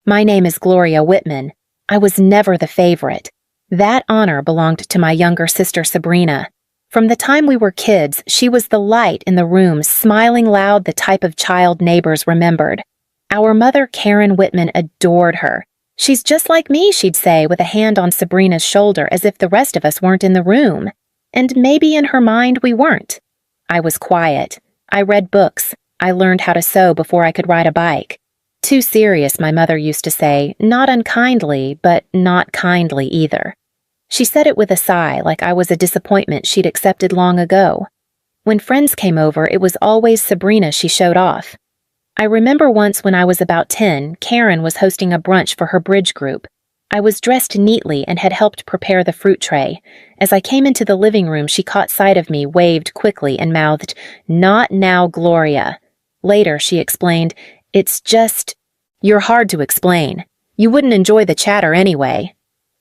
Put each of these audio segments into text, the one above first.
My name is Gloria Whitman. I was never the favorite. That honor belonged to my younger sister Sabrina. From the time we were kids, she was the light in the room, smiling loud, the type of child neighbors remembered. Our mother, Karen Whitman, adored her. "She's just like me," she'd say, with a hand on Sabrina's shoulder, as if the rest of us weren't in the room. And maybe in her mind we weren't. I was quiet. I read books. I learned how to sew before I could ride a bike. Too serious, my mother used to say, not unkindly, but not kindly either. She said it with a sigh, like I was a disappointment she'd accepted long ago. When friends came over, it was always Sabrina she showed off. I remember once when I was about 10, Karen was hosting a brunch for her bridge group. I was dressed neatly and had helped prepare the fruit tray. As I came into the living room, she caught sight of me, waved quickly, and mouthed, "Not now, Gloria." Later, she explained, "It's just, you're hard to explain. You wouldn't enjoy the chatter anyway."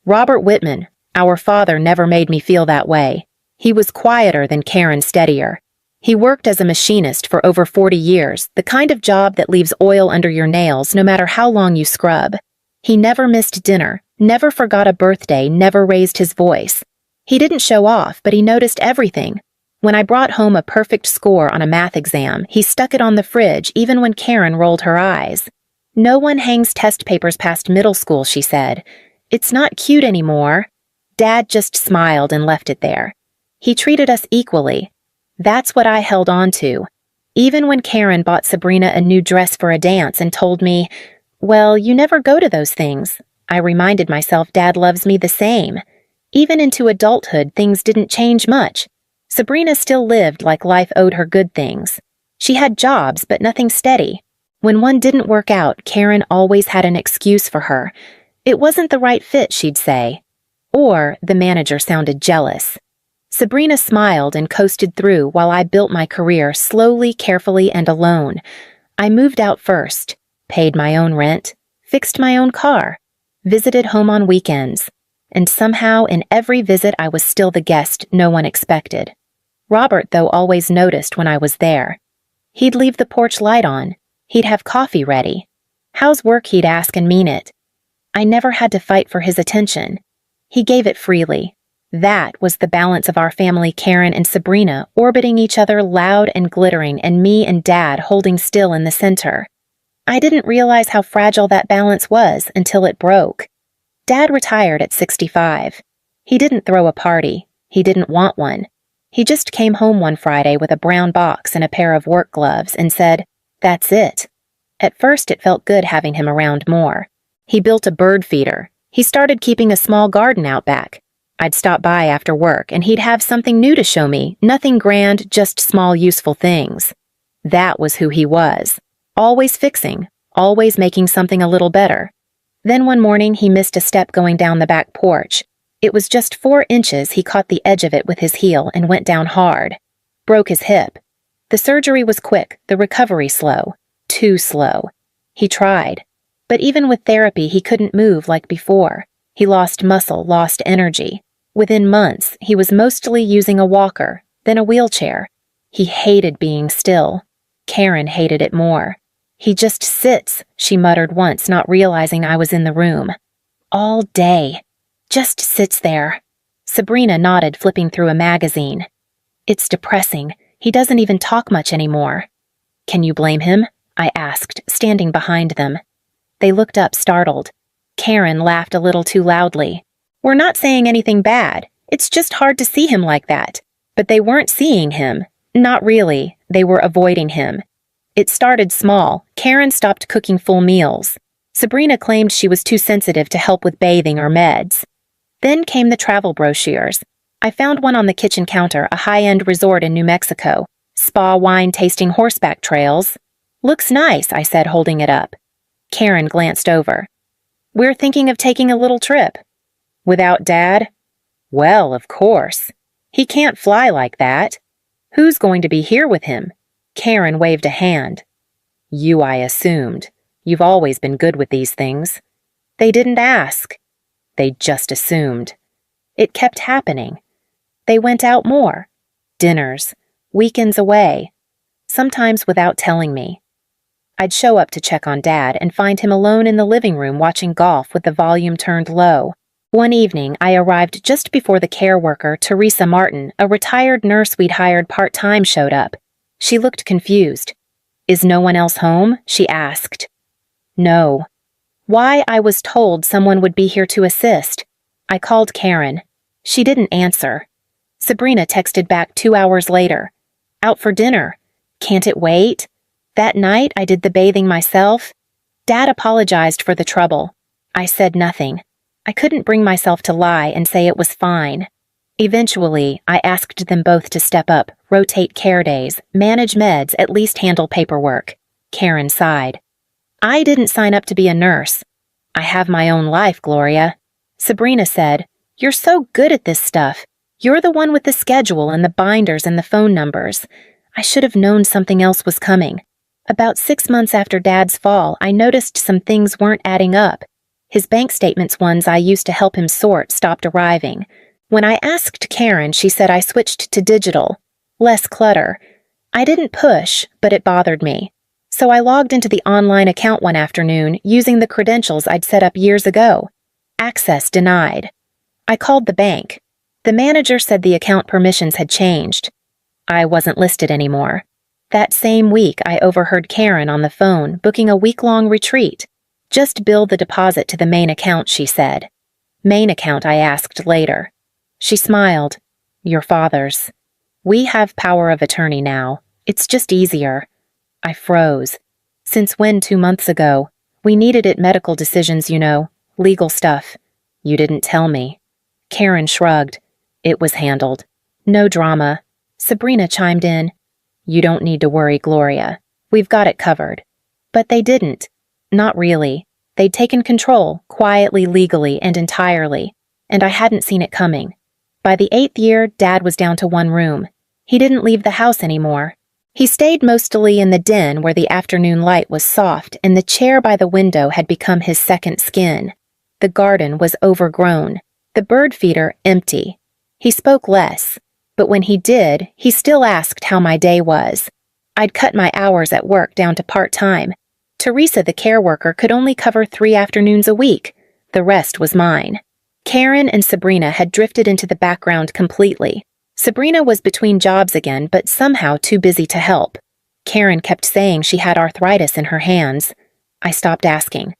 Robert Whitman, our father, never made me feel that way. He was quieter than Karen, steadier. He worked as a machinist for over 40 years, the kind of job that leaves oil under your nails no matter how long you scrub. He never missed dinner, never forgot a birthday, never raised his voice. He didn't show off, but he noticed everything. When I brought home a perfect score on a math exam, he stuck it on the fridge even when Karen rolled her eyes. "No one hangs test papers past middle school," she said. "It's not cute anymore." Dad just smiled and left it there. He treated us equally. That's what I held on to. Even when Karen bought Sabrina a new dress for a dance and told me, "Well, you never go to those things," I reminded myself Dad loves me the same. Even into adulthood, things didn't change much. Sabrina still lived like life owed her good things. She had jobs, but nothing steady. When one didn't work out, Karen always had an excuse for her. It wasn't the right fit, she'd say. Or the manager sounded jealous. Sabrina smiled and coasted through while I built my career slowly, carefully, and alone. I moved out first, paid my own rent, fixed my own car, visited home on weekends, and somehow in every visit I was still the guest no one expected. Robert, though, always noticed when I was there. He'd leave the porch light on. He'd have coffee ready. "How's work?" he'd ask and mean it. I never had to fight for his attention. He gave it freely. That was the balance of our family, Karen and Sabrina, orbiting each other, loud and glittering, and me and Dad holding still in the center. I didn't realize how fragile that balance was until it broke. Dad retired at 65. He didn't throw a party. He didn't want one. He just came home one Friday with a brown box and a pair of work gloves and said, "That's it." At first, it felt good having him around more. He built a bird feeder. He started keeping a small garden out back. I'd stop by after work, and he'd have something new to show me, nothing grand, just small useful things. That was who he was. Always fixing, always making something a little better. Then one morning, he missed a step going down the back porch. It was just 4 inches. He caught the edge of it with his heel and went down hard. Broke his hip. The surgery was quick, the recovery slow. Too slow. He tried. But even with therapy, he couldn't move like before. He lost muscle, lost energy. Within months, he was mostly using a walker, then a wheelchair. He hated being still. Karen hated it more. "He just sits," she muttered once, not realizing I was in the room. "All day. Just sits there." Sabrina nodded, flipping through a magazine. "It's depressing. He doesn't even talk much anymore." "Can you blame him?" I asked, standing behind them. They looked up, startled. Karen laughed a little too loudly. "We're not saying anything bad. It's just hard to see him like that." But they weren't seeing him. Not really. They were avoiding him. It started small. Karen stopped cooking full meals. Sabrina claimed she was too sensitive to help with bathing or meds. Then came the travel brochures. I found one on the kitchen counter, a high-end resort in New Mexico. Spa wine-tasting horseback trails. "Looks nice," I said, holding it up. Karen glanced over. "We're thinking of taking a little trip." "Without Dad?" "Well, of course. He can't fly like that. Who's going to be here with him?" Karen waved a hand. "You, I assumed. You've always been good with these things." "They didn't ask." "They just assumed." It kept happening. They went out more. Dinners, weekends away, sometimes without telling me. I'd show up to check on Dad and find him alone in the living room watching golf with the volume turned low. One evening, I arrived just before the care worker, Teresa Martin, a retired nurse we'd hired part-time, showed up. She looked confused. "Is no one else home?" she asked. "No." Why, I was told someone would be here to assist. I called Karen. She didn't answer. Sabrina texted back 2 hours later. "Out for dinner. Can't it wait?" That night, I did the bathing myself. Dad apologized for the trouble. I said nothing. I couldn't bring myself to lie and say it was fine. Eventually, I asked them both to step up, rotate care days, manage meds, at least handle paperwork. Karen sighed. "I didn't sign up to be a nurse. I have my own life, Gloria." Sabrina said, "You're so good at this stuff. You're the one with the schedule and the binders and the phone numbers. I should have known something else was coming. About 6 months after Dad's fall, I noticed some things weren't adding up. His bank statements, ones I used to help him sort, stopped arriving. When I asked Karen, she said I switched to digital. Less clutter. I didn't push, but it bothered me. So I logged into the online account one afternoon using the credentials I'd set up years ago. Access denied. I called the bank. The manager said the account permissions had changed. I wasn't listed anymore. That same week, I overheard Karen on the phone booking a week-long retreat. "Just bill the deposit to the main account," she said. "Main account?" I asked later. She smiled. "Your father's. We have power of attorney now. It's just easier." I froze. "Since when 2 months ago? We needed it, medical decisions, you know. Legal stuff." "You didn't tell me." Karen shrugged. "It was handled. No drama." Sabrina chimed in. "You don't need to worry, Gloria. We've got it covered." But they didn't. Not really. They'd taken control, quietly, legally, and entirely, and I hadn't seen it coming. By the 8th year, Dad was down to 1 room. He didn't leave the house anymore. He stayed mostly in the den where the afternoon light was soft, and the chair by the window had become his second skin. The garden was overgrown, the bird feeder empty. He spoke less, but when he did, he still asked how my day was. I'd cut my hours at work down to part-time. Teresa, the care worker, could only cover 3 afternoons a week. The rest was mine. Karen and Sabrina had drifted into the background completely. Sabrina was between jobs again, but somehow too busy to help. Karen kept saying she had arthritis in her hands. I stopped asking.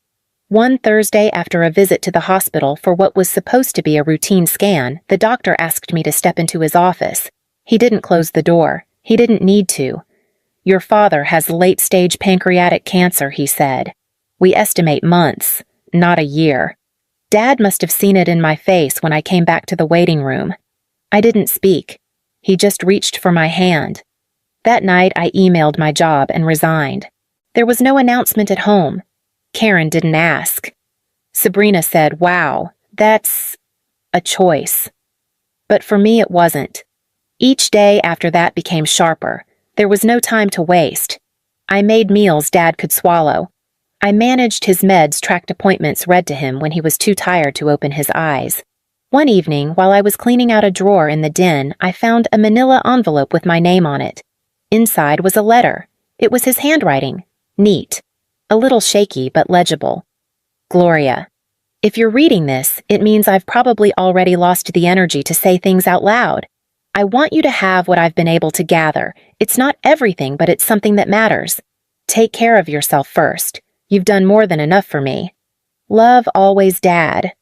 One Thursday, after a visit to the hospital for what was supposed to be a routine scan, the doctor asked me to step into his office. He didn't close the door. He didn't need to. "Your father has late-stage pancreatic cancer," he said. "We estimate months, not a year." Dad must have seen it in my face when I came back to the waiting room. I didn't speak. He just reached for my hand. That night, I emailed my job and resigned. There was no announcement at home. Karen didn't ask. Sabrina said, "Wow, that's a choice." But for me, it wasn't. Each day after that became sharper. There was no time to waste. I made meals Dad could swallow. I managed his meds, tracked appointments read to him when he was too tired to open his eyes. One evening, while I was cleaning out a drawer in the den, I found a manila envelope with my name on it. Inside was a letter. It was his handwriting. Neat. A little shaky, but legible. "Gloria, if you're reading this, it means I've probably already lost the energy to say things out loud. I want you to have what I've been able to gather. It's not everything, but it's something that matters. Take care of yourself first. You've done more than enough for me. Love, always, Dad."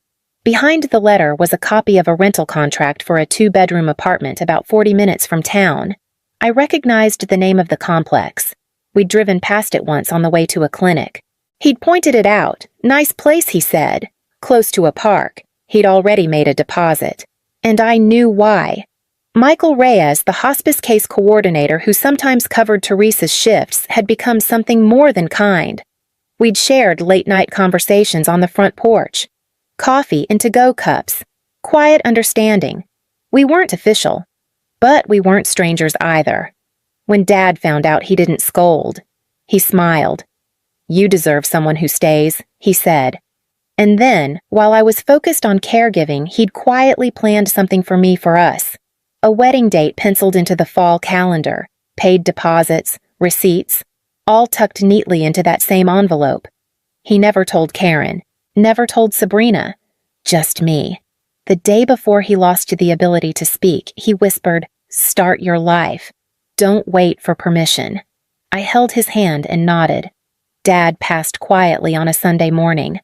Behind the letter was a copy of a rental contract for a 2-bedroom apartment about 40 minutes from town. I recognized the name of the complex. We'd driven past it once on the way to a clinic. He'd pointed it out. "Nice place," he said. "Close to a park." He'd already made a deposit. And I knew why. Michael Reyes, the hospice case coordinator who sometimes covered Teresa's shifts, had become something more than kind. We'd shared late-night conversations on the front porch. Coffee in to-go cups. Quiet understanding. We weren't official, but we weren't strangers either. When Dad found out, he didn't scold. He smiled. "You deserve someone who stays," he said. And then, while I was focused on caregiving, he'd quietly planned something for me for us. A wedding date penciled into the fall calendar, paid deposits, receipts. all tucked neatly into that same envelope. He never told Karen, never told Sabrina, just me. The day before he lost the ability to speak, he whispered, "Start your life. Don't wait for permission." I held his hand and nodded. Dad passed quietly on a Sunday morning.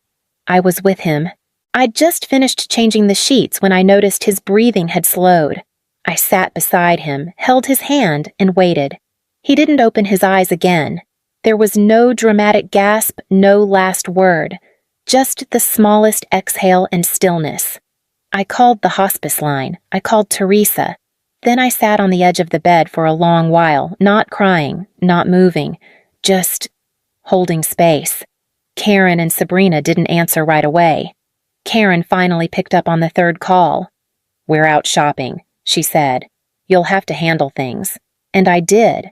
I was with him. I'd just finished changing the sheets when I noticed his breathing had slowed. I sat beside him, held his hand, and waited. He didn't open his eyes again. There was no dramatic gasp, no last word, just the smallest exhale and stillness. I called the hospice line. I called Teresa. Then I sat on the edge of the bed for a long while, not crying, not moving, just holding space. Karen and Sabrina didn't answer right away. Karen finally picked up on the third call. "We're out shopping," she said. "You'll have to handle things." And I did.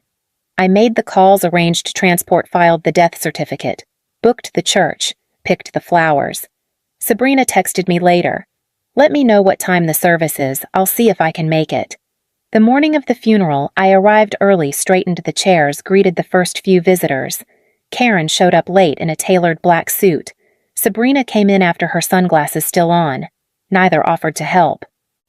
I made the calls, arranged transport, filed the death certificate, booked the church, picked the flowers. Sabrina texted me later. "Let me know what time the service is. I'll see if I can make it." The morning of the funeral, I arrived early, straightened the chairs, greeted the first few visitors. Karen showed up late in a tailored black suit. Sabrina came in after her sunglasses still on. Neither offered to help.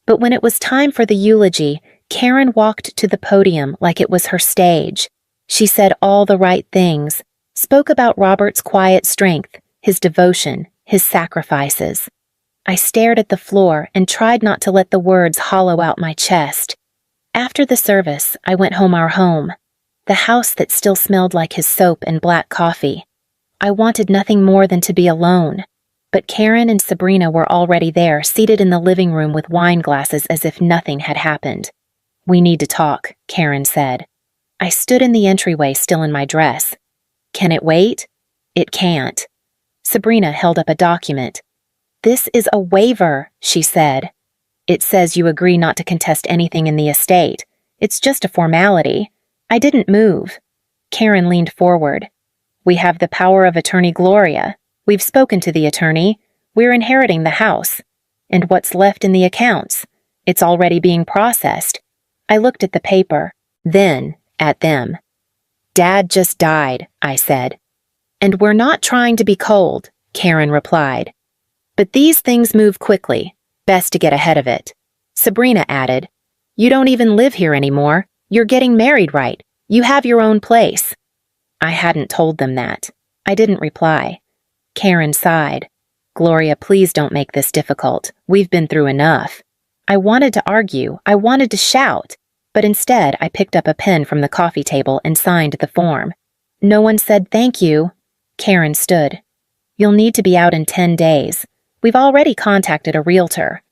But when it was time for the eulogy, Karen walked to the podium like it was her stage. She said all the right things, spoke about Robert's quiet strength, his devotion, his sacrifices. I stared at the floor and tried not to let the words hollow out my chest. After the service, I went home, our home, the house that still smelled like his soap and black coffee. I wanted nothing more than to be alone, but Karen and Sabrina were already there, seated in the living room with wine glasses as if nothing had happened. "We need to talk," Karen said. I stood in the entryway, still in my dress. "Can it wait?" "It can't." Sabrina held up a document. "This is a waiver," she said. "It says you agree not to contest anything in the estate. It's just a formality." I didn't move. Karen leaned forward. "We have the power of attorney, Gloria. We've spoken to the attorney. We're inheriting the house. And what's left in the accounts? It's already being processed." I looked at the paper, then at them. "Dad just died," I said. "And we're not trying to be cold," Karen replied. "But these things move quickly. Best to get ahead of it." Sabrina added, "You don't even live here anymore. You're getting married, right? You have your own place." I hadn't told them that. I didn't reply. Karen sighed. "Gloria, please don't make this difficult. We've been through enough." I wanted to argue. I wanted to shout. But instead, I picked up a pen from the coffee table and signed the form. "No one said thank you." Karen stood. "You'll need to be out in 10 days. We've already contacted a realtor."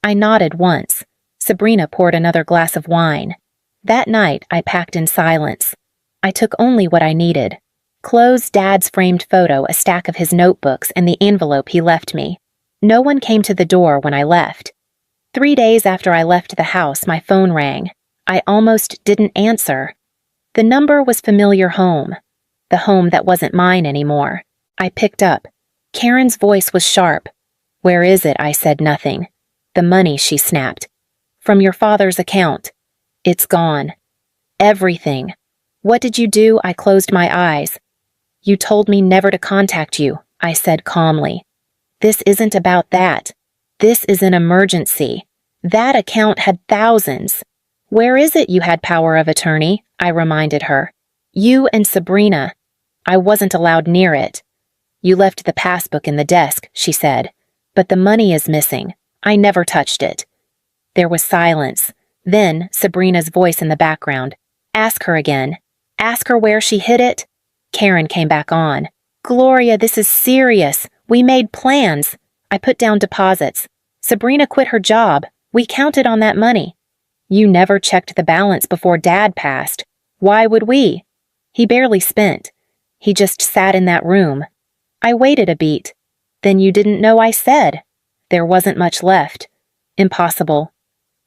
I nodded once. Sabrina poured another glass of wine. That night, I packed in silence. I took only what I needed. Clothes, Dad's framed photo, a stack of his notebooks, and the envelope he left me. No one came to the door when I left. 3 days after I left the house, my phone rang. I almost didn't answer. The number was familiar home. The home that wasn't mine anymore. I picked up. Karen's voice was sharp. "Where is it?" I said nothing. "The money," she snapped. "From your father's account." "It's gone." "Everything." "What did you do?" I closed my eyes. "You told me never to contact you," I said calmly. "This isn't about that. This is an emergency. That account had thousands." "Where is it you had power of attorney?" I reminded her. "You and Sabrina." "I wasn't allowed near it." "You left the passbook in the desk," she said. "But the money is missing. I never touched it." There was silence. Then Sabrina's voice in the background. "Ask her again. Ask her where she hid it." Karen came back on. "Gloria, this is serious. We made plans. I put down deposits. Sabrina quit her job. We counted on that money. You never checked the balance before Dad passed. Why would we? He barely spent. He just sat in that room. I waited a beat. Then you didn't know I said. There wasn't much left. Impossible.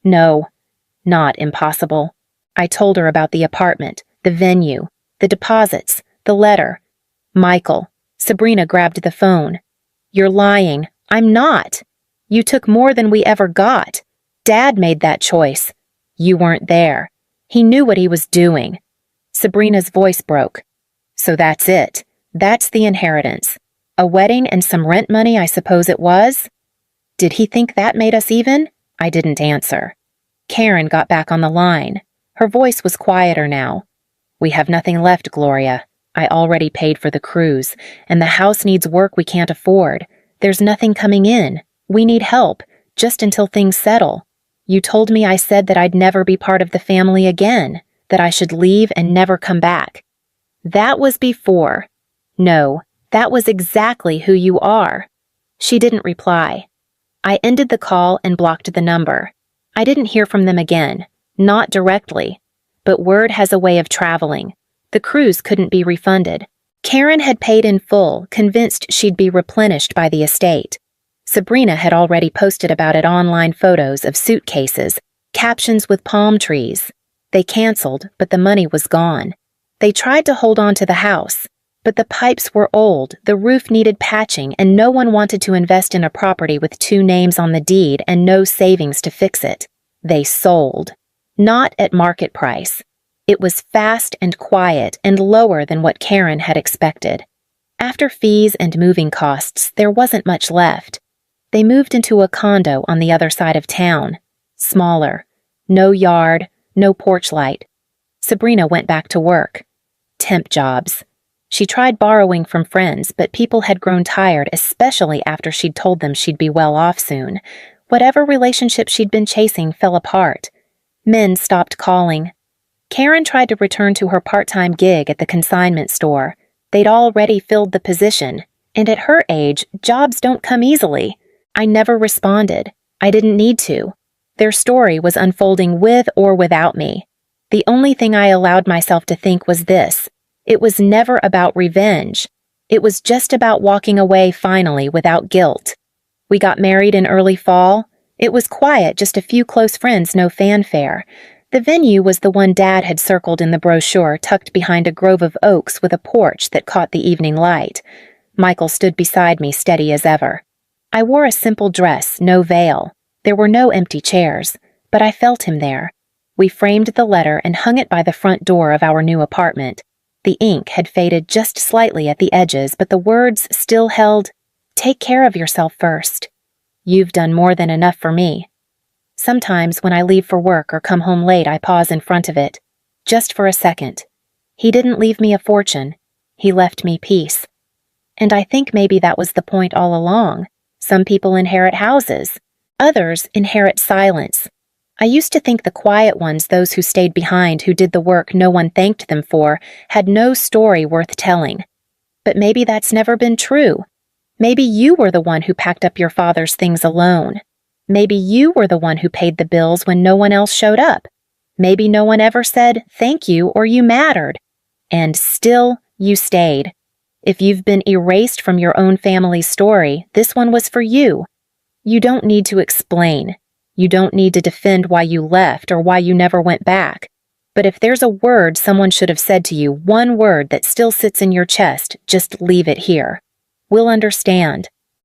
No, not impossible. I told her about the apartment, the venue, the deposits, the letter. "Michael." Sabrina grabbed the phone. "You're lying. I'm not. You took more than we ever got. Dad made that choice. You weren't there. He knew what he was doing." Sabrina's voice broke. So that's it. That's the inheritance. A wedding and some rent money, I suppose it was? Did he think that made us even? I didn't answer. Karen got back on the line. Her voice was quieter now. We have nothing left, Gloria. I already paid for the cruise, and the house needs work we can't afford. There's nothing coming in. We need help, just until things settle. You told me I said that I'd never be part of the family again, that I should leave and never come back. That was before. No, that was exactly who you are. She didn't reply. I ended the call and blocked the number. I didn't hear from them again, not directly. But word has a way of traveling. The cruise couldn't be refunded. Karen had paid in full, convinced she'd be replenished by the estate. Sabrina had already posted about it online photos of suitcases, captions with palm trees. They canceled, but the money was gone. They tried to hold on to the house, but the pipes were old, the roof needed patching, and no one wanted to invest in a property with 2 names on the deed and no savings to fix it. They sold. Not at market price. It was fast and quiet and lower than what Karen had expected. After fees and moving costs, there wasn't much left. They moved into a condo on the other side of town. Smaller. No yard, no porch light. Sabrina went back to work. Temp jobs. She tried borrowing from friends, but people had grown tired, especially after she'd told them she'd be well off soon. Whatever relationship she'd been chasing fell apart. Men stopped calling. Karen tried to return to her part-time gig at the consignment store. They'd already filled the position, and at her age, jobs don't come easily. I never responded. I didn't need to. Their story was unfolding with or without me. The only thing I allowed myself to think was this. It was never about revenge. It was just about walking away finally without guilt. We got married in early fall. It was quiet, just a few close friends, no fanfare. The venue was the one Dad had circled in the brochure, tucked behind a grove of oaks with a porch that caught the evening light. Michael stood beside me, steady as ever. I wore a simple dress, no veil. There were no empty chairs, but I felt him there. We framed the letter and hung it by the front door of our new apartment. The ink had faded just slightly at the edges, but the words still held, "Take care of yourself first. You've done more than enough for me." Sometimes when I leave for work or come home late, I pause in front of it, just for a second. He didn't leave me a fortune. He left me peace. And I think maybe that was the point all along. Some people inherit houses. Others inherit silence. I used to think the quiet ones, those who stayed behind, who did the work no one thanked them for, had no story worth telling. But maybe that's never been true. Maybe you were the one who packed up your father's things alone. Maybe you were the one who paid the bills when no one else showed up. Maybe no one ever said thank you or you mattered. And still, you stayed. If you've been erased from your own family's story, this one was for you. You don't need to explain. You don't need to defend why you left or why you never went back. But if there's a word someone should have said to you, one word that still sits in your chest, just leave it here. We'll understand.